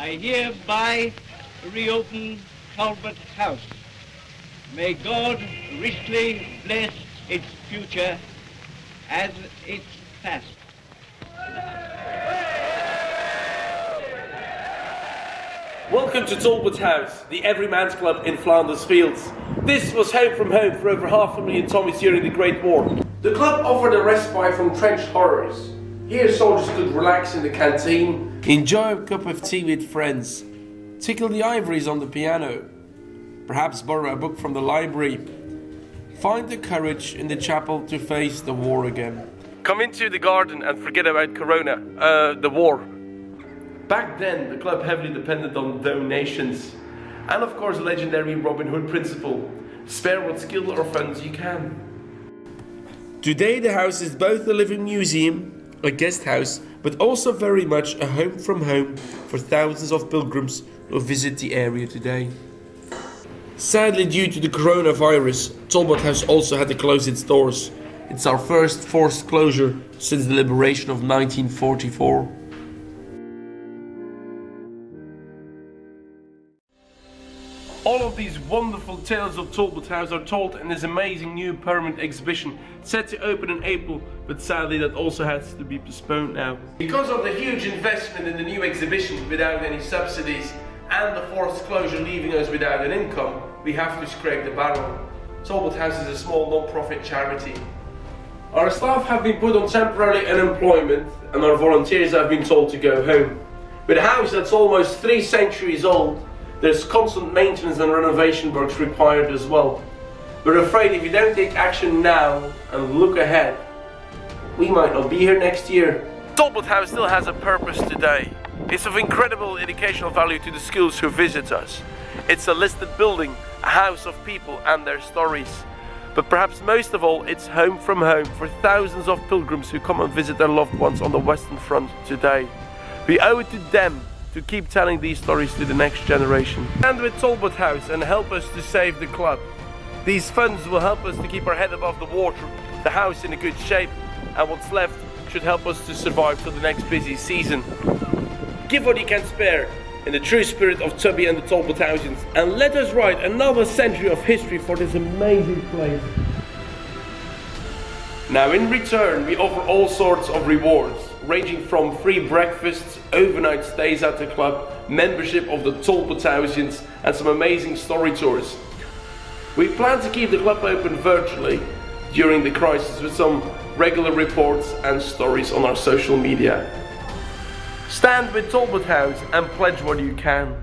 I hereby reopen Talbot House. May God richly bless its future as its past. Welcome to Talbot House, the everyman's club in Flanders Fields. This was home from home for over 500,000 Tommies during the Great War. The club offered a respite from trench horrors. Here soldiers could relax in the canteen, enjoy a cup of tea with friends, tickle the ivories on the piano, perhaps borrow a book from the library, find the courage in the chapel to face the war again. Come into the garden and forget about the war. Back then, the club heavily depended on donations, and of course the legendary Robin Hood principle, spare what skill or funds you can. Today the house is both a living museum, a guest house, but also very much a home from home for thousands of pilgrims who visit the area today. Sadly, due to the coronavirus, Talbot House also had to close its doors. It's our first forced closure since the liberation of 1944. All of these wonderful tales of Talbot House are told in this amazing new permanent exhibition set to open in April, but sadly that also has to be postponed now. Because of the huge investment in the new exhibition without any subsidies and the forced closure leaving us without an income, we have to scrape the barrel. Talbot House is a small non-profit charity. Our staff have been put on temporary unemployment and our volunteers have been told to go home. With a house that's almost 3 centuries old, there's constant maintenance and renovation works required as well. We're afraid if you don't take action now and look ahead, we might not be here next year. Talbot House still has a purpose today. It's of incredible educational value to the schools who visit us. It's a listed building, a house of people and their stories. But perhaps most of all, it's home from home for thousands of pilgrims who come and visit their loved ones on the Western Front today. We owe it to them to keep telling these stories to the next generation. Stand with Talbot House and help us to save the club. These funds will help us to keep our head above the water, the house in a good shape, and what's left should help us to survive till the next busy season. Give what you can spare in the true spirit of Tubby and the Talbot Housians, and let us write another century of history for this amazing place. Now in return, we offer all sorts of rewards, ranging from free breakfasts, overnight stays at the club, membership of the Talbot Housians, and some amazing story tours. We plan to keep the club open virtually during the crisis with some regular reports and stories on our social media. Stand with Talbot House and pledge what you can.